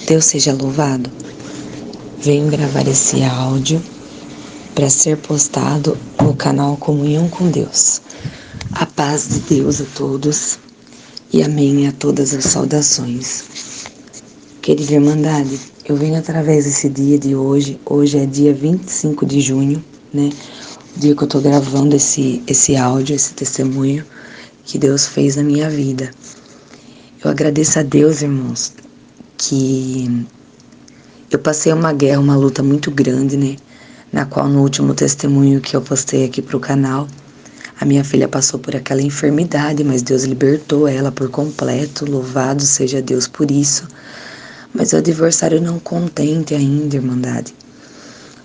Deus seja louvado. Venho gravar esse áudio para ser postado no canal Comunhão com Deus. A paz de Deus a todos e amém a todas as saudações. Querida Irmandade, eu venho através desse dia de hoje. Hoje é dia 25 de junho, né? O dia que eu tô gravando esse áudio, esse testemunho que Deus fez na minha vida. Eu agradeço a Deus, irmãos, que eu passei uma guerra, uma luta muito grande, né? Na qual no último testemunho que eu postei aqui pro canal, a minha filha passou por aquela enfermidade, mas Deus libertou ela por completo. Louvado seja Deus por isso. Mas o adversário não contente ainda, Irmandade,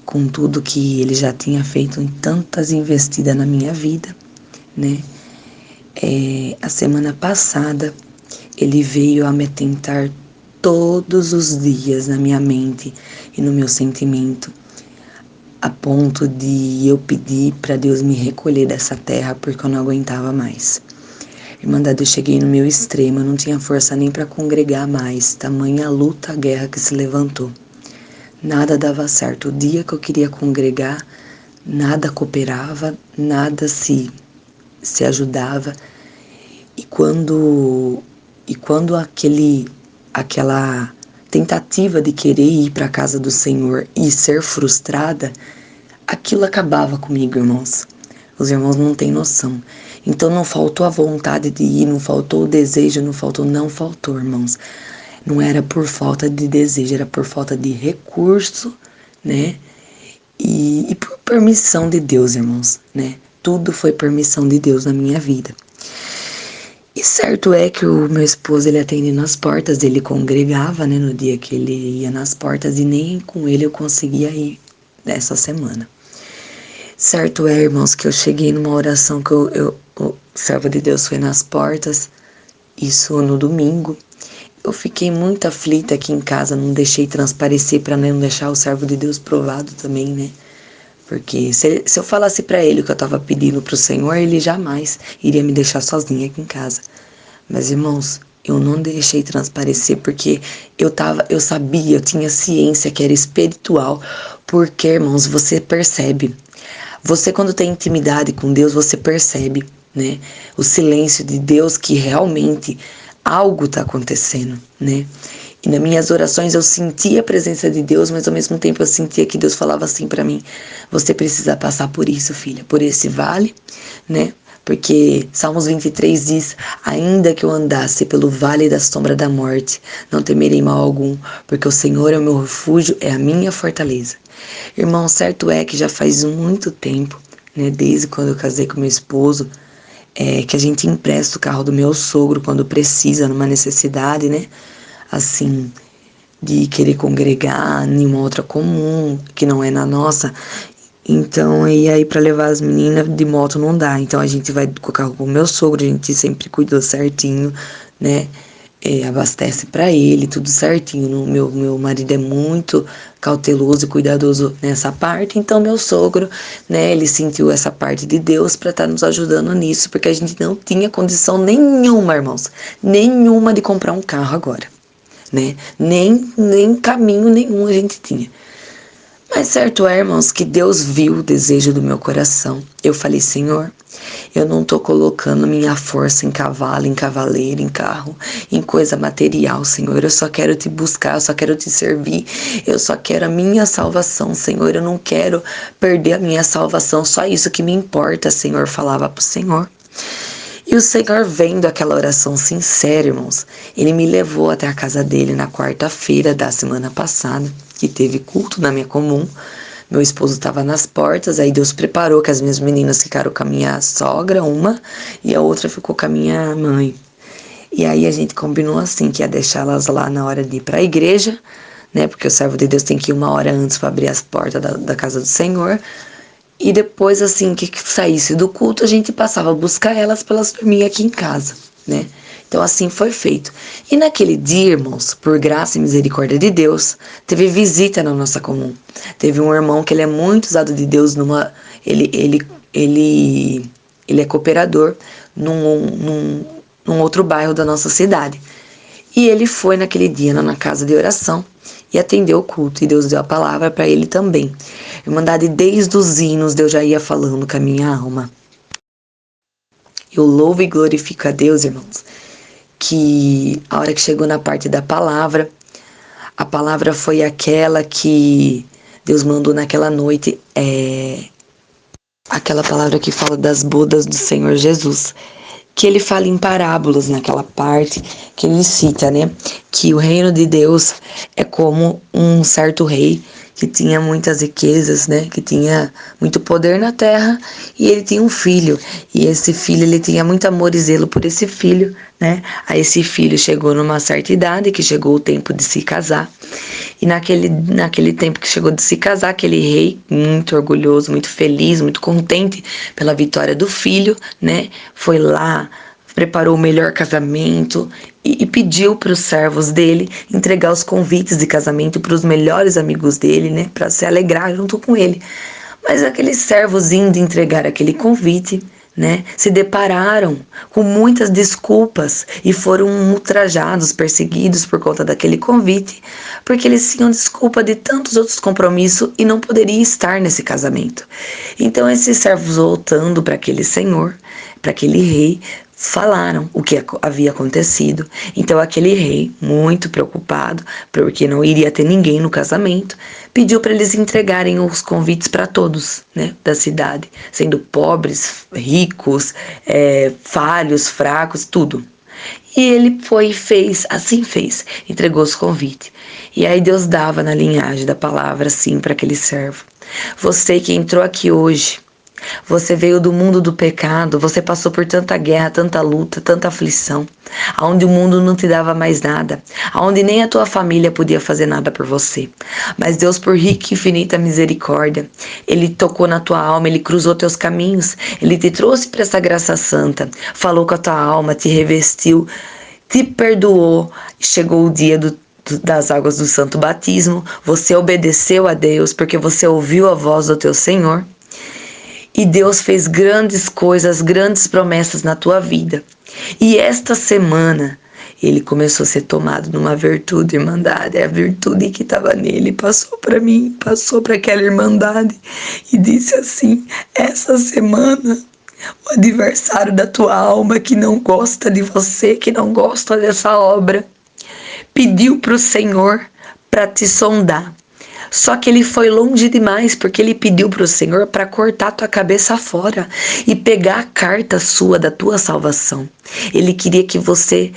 com tudo que ele já tinha feito em tantas investidas na minha vida, né? A semana passada, ele veio a me tentar todos os dias na minha mente e no meu sentimento, a ponto de eu pedir para Deus me recolher dessa terra porque eu não aguentava mais. Irmandade, eu cheguei no meu extremo, eu não tinha força nem para congregar mais, tamanha luta, a guerra que se levantou. Nada dava certo, o dia que eu queria congregar, nada cooperava, nada se ajudava. E quando aquela tentativa de querer ir para a casa do Senhor e ser frustrada, aquilo acabava comigo, irmãos. Os irmãos não têm noção. Então não faltou a vontade de ir, não faltou o desejo, não faltou, irmãos. Não era por falta de desejo, era por falta de recurso, né? E por permissão de Deus, irmãos, né? Tudo foi permissão de Deus na minha vida. E certo é que o meu esposo, ele atende nas portas, ele congregava, né, no dia que ele ia nas portas, e nem com ele eu conseguia ir nessa semana. Certo é, irmãos, que eu cheguei numa oração que o servo de Deus foi nas portas, isso no domingo. Eu fiquei muito aflita aqui em casa, não deixei transparecer para não deixar o servo de Deus provado também, né? Porque se eu falasse para ele o que eu estava pedindo para o Senhor, ele jamais iria me deixar sozinha aqui em casa. Mas, irmãos, eu não deixei transparecer porque eu sabia, eu tinha ciência que era espiritual. Porque, irmãos, você percebe. Você, quando tem intimidade com Deus, você percebe, né? O silêncio de Deus, que realmente algo está acontecendo, né? E nas minhas orações eu sentia a presença de Deus, mas ao mesmo tempo eu sentia que Deus falava assim para mim: você precisa passar por isso, filha, por esse vale, né? Porque Salmos 23 diz: ainda que eu andasse pelo vale da sombra da morte, não temerei mal algum, porque o Senhor é o meu refúgio, é a minha fortaleza. Irmão, certo é que já faz muito tempo, né? Desde quando eu casei com meu esposo, que a gente empresta o carro do meu sogro quando precisa, numa necessidade, né? Assim, de querer congregar em uma outra comum, que não é na nossa. Então, e aí para levar as meninas de moto não dá. Então a gente vai com o carro com o meu sogro, a gente sempre cuidou certinho, né? Abastece para ele, tudo certinho. Meu marido é muito cauteloso e cuidadoso nessa parte, então meu sogro, né, ele sentiu essa parte de Deus para estar nos ajudando nisso, porque a gente não tinha condição nenhuma, irmãos, nenhuma de comprar um carro agora, né? Nem caminho nenhum a gente tinha. Mas certo é, irmãos, que Deus viu o desejo do meu coração. Eu falei: Senhor, eu não estou colocando minha força em cavalo, em cavaleiro, em carro, em coisa material, Senhor. Eu só quero te buscar, eu só quero te servir. Eu só quero a minha salvação, Senhor. Eu não quero perder a minha salvação. Só isso que me importa, Senhor. Falava para o Senhor. E o Senhor, vendo aquela oração sincera, irmãos, ele me levou até a casa dele na quarta-feira da semana passada, que teve culto na minha comum. Meu esposo estava nas portas, aí Deus preparou que as minhas meninas ficaram com a minha sogra, uma, e a outra ficou com a minha mãe. E aí a gente combinou assim, que ia deixá-las lá na hora de ir para a igreja, né? Porque o servo de Deus tem que ir uma hora antes para abrir as portas da casa do Senhor. E depois, assim, que saísse do culto, a gente passava a buscar elas para elas dormirem aqui em casa, né? Então, assim foi feito. E naquele dia, irmãos, por graça e misericórdia de Deus, teve visita na nossa comum. Teve um irmão que ele é muito usado de Deus ele é cooperador num outro bairro da nossa cidade. E ele foi naquele dia na casa de oração e atendeu o culto, e Deus deu a palavra para ele também. Irmandade, desde os hinos, Deus já ia falando com a minha alma. Eu louvo e glorifico a Deus, irmãos, que a hora que chegou na parte da palavra, a palavra foi aquela que Deus mandou naquela noite, aquela palavra que fala das bodas do Senhor Jesus, que ele fala em parábolas naquela parte, que ele cita, né, que o reino de Deus é como um certo rei que tinha muitas riquezas, né, que tinha muito poder na terra, e ele tinha um filho, e esse filho, ele tinha muito amor e zelo por esse filho, né, aí esse filho chegou numa certa idade, que chegou o tempo de se casar, e naquele tempo que chegou de se casar, aquele rei, muito orgulhoso, muito feliz, muito contente pela vitória do filho, né, foi lá, preparou o melhor casamento e pediu para os servos dele entregar os convites de casamento para os melhores amigos dele, né, para se alegrar junto com ele. Mas aqueles servos indo entregar aquele convite, né, se depararam com muitas desculpas e foram ultrajados, perseguidos por conta daquele convite, porque eles tinham desculpa de tantos outros compromissos e não poderiam estar nesse casamento. Então esses servos, voltando para aquele senhor, para aquele rei, falaram o que havia acontecido. Então aquele rei, muito preocupado, porque não iria ter ninguém no casamento, pediu para eles entregarem os convites para todos, né, da cidade, sendo pobres, ricos, falhos, fracos, tudo. E ele foi e fez, assim fez, entregou os convites. E aí Deus dava na linhagem da palavra assim para aquele servo: você que entrou aqui hoje, você veio do mundo do pecado, você passou por tanta guerra, tanta luta, tanta aflição, aonde o mundo não te dava mais nada, aonde nem a tua família podia fazer nada por você. Mas Deus, por rica e infinita misericórdia, Ele tocou na tua alma, Ele cruzou teus caminhos, Ele te trouxe para essa graça santa, falou com a tua alma, te revestiu, te perdoou. Chegou o dia das águas do santo batismo, você obedeceu a Deus porque você ouviu a voz do teu Senhor. E Deus fez grandes coisas, grandes promessas na tua vida. E esta semana, ele começou a ser tomado numa virtude, irmandade. A virtude que estava nele passou para mim, passou para aquela irmandade. E disse assim: essa semana, o adversário da tua alma, que não gosta de você, que não gosta dessa obra, pediu para o Senhor para te sondar. Só que ele foi longe demais, porque ele pediu para o Senhor para cortar tua cabeça fora e pegar a carta sua da tua salvação. Ele queria que você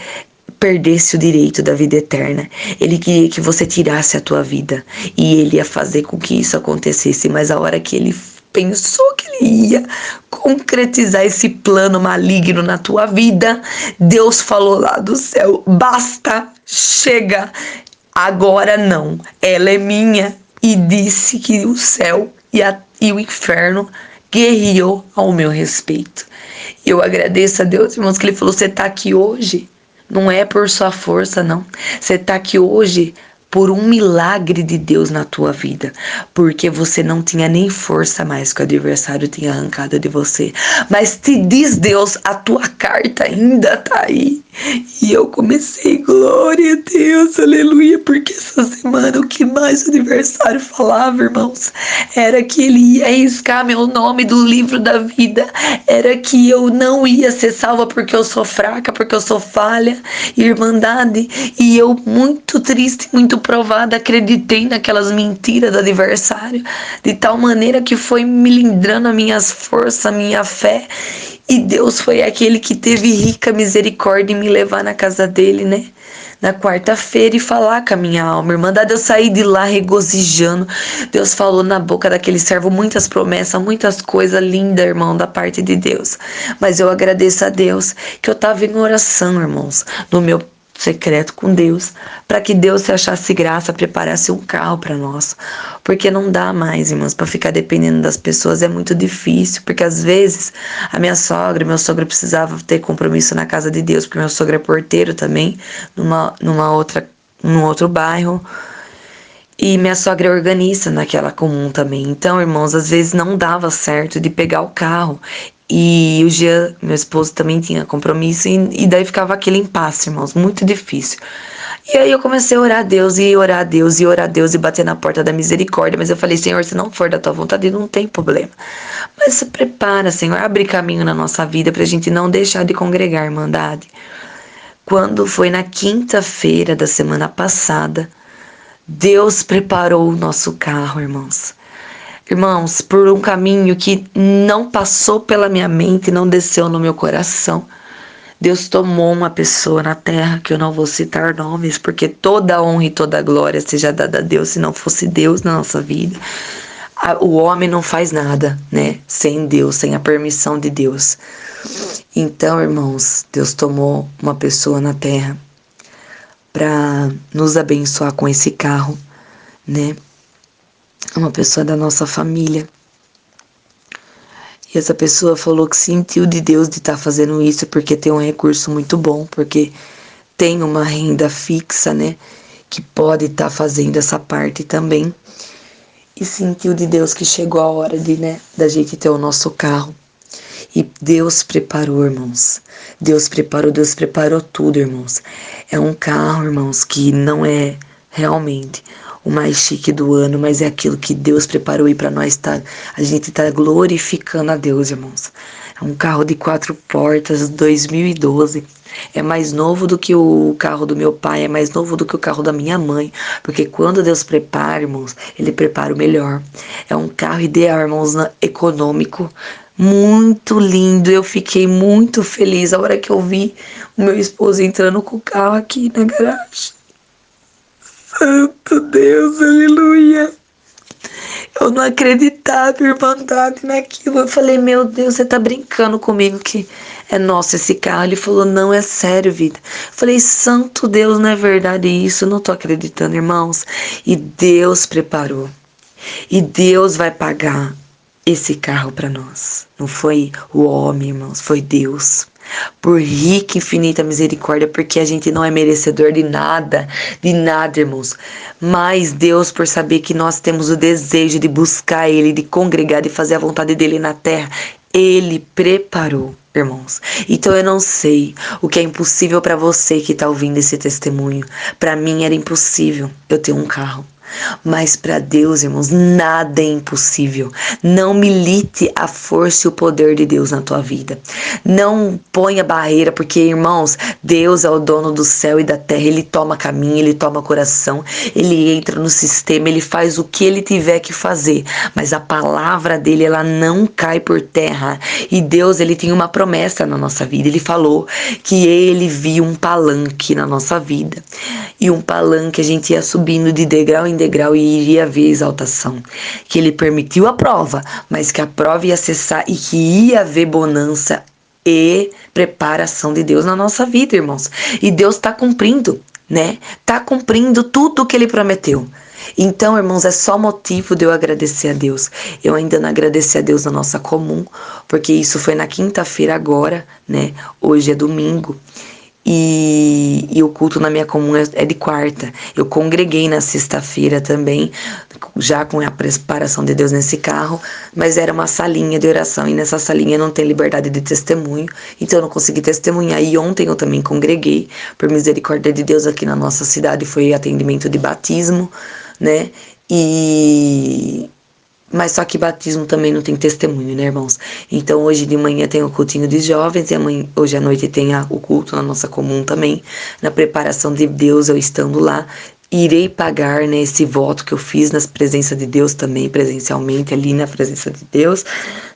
perdesse o direito da vida eterna. Ele queria que você tirasse a tua vida. E ele ia fazer com que isso acontecesse. Mas a hora que ele pensou que ele ia concretizar esse plano maligno na tua vida, Deus falou lá do céu: basta, chega. Agora não, ela é minha. E disse que o céu e o inferno guerreou ao meu respeito. Eu agradeço a Deus, irmãos, que Ele falou: você está aqui hoje, não é por sua força, não. Você está aqui hoje por um milagre de Deus na tua vida, porque você não tinha nem força mais que o adversário tinha arrancado de você. Mas te diz Deus, a tua carta ainda tá aí. E eu comecei, glória a Deus, aleluia, porque essa semana o que mais o adversário falava, irmãos, era que ele ia arriscar meu nome do livro da vida, era que eu não ia ser salva porque eu sou fraca, porque eu sou falha, irmandade. E eu, muito triste, muito provada, acreditei naquelas mentiras do adversário, de tal maneira que foi melindrando as minhas forças, a minha fé. E Deus foi aquele que teve rica misericórdia em me levar na casa dele, né? Na quarta-feira, e falar com a minha alma. Irmandade, eu saí de lá regozijando. Deus falou na boca daquele servo muitas promessas, muitas coisas lindas, irmão, da parte de Deus. Mas eu agradeço a Deus que eu estava em oração, irmãos, no meu secreto com Deus, para que Deus, se achasse graça, preparasse um carro para nós, porque não dá mais, irmãos, para ficar dependendo das pessoas, é muito difícil, porque às vezes a minha sogra, meu sogro precisava ter compromisso na casa de Deus, porque meu sogro é porteiro também, num outro bairro, e minha sogra é organista naquela comum também. Então, irmãos, às vezes não dava certo de pegar o carro. E o Jean, meu esposo, também tinha compromisso, e daí ficava aquele impasse, irmãos, muito difícil. E aí eu comecei a orar a Deus, e orar a Deus, e orar a Deus, e bater na porta da misericórdia. Mas eu falei, Senhor, se não for da tua vontade, não tem problema. Mas se prepara, Senhor, abre caminho na nossa vida pra gente não deixar de congregar, Irmandade. Quando foi na quinta-feira da semana passada, Deus preparou o nosso carro, irmãos. Irmãos, por um caminho que não passou pela minha mente, não desceu no meu coração. Deus tomou uma pessoa na terra, que eu não vou citar nomes, porque toda a honra e toda a glória seja dada a Deus. Se não fosse Deus na nossa vida, o homem não faz nada, né? Sem Deus, sem a permissão de Deus. Então, irmãos, Deus tomou uma pessoa na terra para nos abençoar com esse carro, né? Uma pessoa da nossa família. E essa pessoa falou que sentiu de Deus de estar fazendo isso porque tem um recurso muito bom, porque tem uma renda fixa, né? Que pode estar fazendo essa parte também. E sentiu de Deus que chegou a hora de, né, da gente ter o nosso carro. E Deus preparou, irmãos. Deus preparou tudo, irmãos. É um carro, irmãos, que não é realmente o mais chique do ano, mas é aquilo que Deus preparou aí para nós a gente tá glorificando a Deus, irmãos. É um carro de 4 portas, 2012. É mais novo do que o carro do meu pai, é mais novo do que o carro da minha mãe, porque quando Deus prepara, irmãos, Ele prepara o melhor. É um carro ideal, irmãos, econômico, muito lindo. Eu fiquei muito feliz a hora que eu vi o meu esposo entrando com o carro aqui na garagem. Santo Deus, aleluia. Eu não acreditava, Irmandade, naquilo. Eu falei, meu Deus, você tá brincando comigo que é nosso esse carro? Ele falou, não, é sério, vida. Eu falei, santo Deus, não é verdade isso? Eu não tô acreditando, irmãos. E Deus preparou. E Deus vai pagar esse carro para nós. Não foi o homem, irmãos, foi Deus. Por rica e infinita misericórdia, porque a gente não é merecedor de nada, irmãos. Mas Deus, por saber que nós temos o desejo de buscar Ele, de congregar, de fazer a vontade dEle na terra, Ele preparou, irmãos. Então eu não sei o que é impossível para você que está ouvindo esse testemunho. Para mim era impossível eu ter um carro. Mas para Deus, irmãos, nada é impossível. Não milite a força e o poder de Deus na tua vida. Não ponha barreira, porque, irmãos, Deus é o dono do céu e da terra. Ele toma caminho, Ele toma coração, Ele entra no sistema, Ele faz o que Ele tiver que fazer. Mas a palavra dEle, ela não cai por terra. E Deus, Ele tem uma promessa na nossa vida. Ele falou que Ele viu um palanque na nossa vida. E um palanque a gente ia subindo de degrau em degrau e iria ver exaltação. Que Ele permitiu a prova, mas que a prova ia cessar e que ia haver bonança e preparação de Deus na nossa vida, irmãos. E Deus está cumprindo, né? Está cumprindo tudo o que Ele prometeu. Então, irmãos, é só motivo de eu agradecer a Deus. Eu ainda não agradeci a Deus na nossa comum, porque isso foi na quinta-feira agora, né? Hoje é domingo. E o culto na minha comum é de quarta. Eu congreguei na sexta-feira também, já com a preparação de Deus nesse carro, mas era uma salinha de oração, e nessa salinha não tem liberdade de testemunho, então eu não consegui testemunhar. E ontem eu também congreguei, por misericórdia de Deus, aqui na nossa cidade foi atendimento de batismo, né? Mas só que batismo também não tem testemunho, né, irmãos? Então hoje de manhã tem o cultinho de jovens, e hoje à noite tem o culto na nossa comum também. Na preparação de Deus, eu estando lá, irei pagar, né, esse voto que eu fiz na presença de Deus também, presencialmente ali na presença de Deus,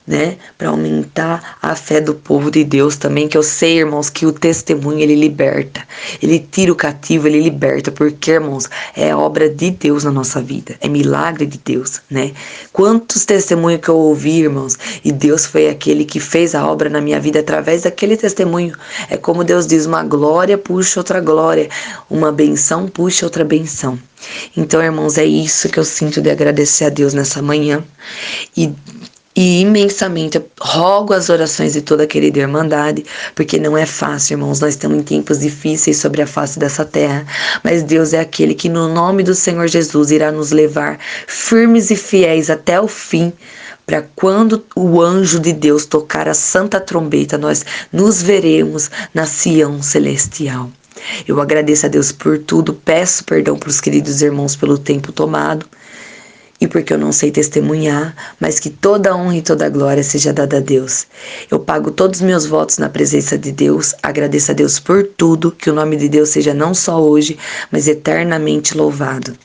né, para aumentar a fé do povo de Deus também, que eu sei, irmãos, que o testemunho, ele liberta, ele tira o cativo, ele liberta, porque, irmãos, é obra de Deus na nossa vida, é milagre de Deus, né? Quantos testemunhos que eu ouvi, irmãos, e Deus foi aquele que fez a obra na minha vida através daquele testemunho. É como Deus diz, uma glória puxa outra glória, uma benção puxa outra benção. Então, irmãos, é isso que eu sinto de agradecer a Deus nessa manhã, e imensamente eu rogo as orações de toda a querida Irmandade, porque não é fácil, irmãos, nós estamos em tempos difíceis sobre a face dessa terra, mas Deus é aquele que no nome do Senhor Jesus irá nos levar firmes e fiéis até o fim, para quando o anjo de Deus tocar a santa trombeta, nós nos veremos na Sião celestial. Eu agradeço a Deus por tudo, peço perdão para os queridos irmãos pelo tempo tomado e porque eu não sei testemunhar, mas que toda a honra e toda a glória seja dada a Deus. Eu pago todos os meus votos na presença de Deus, agradeço a Deus por tudo, que o nome de Deus seja não só hoje, mas eternamente louvado.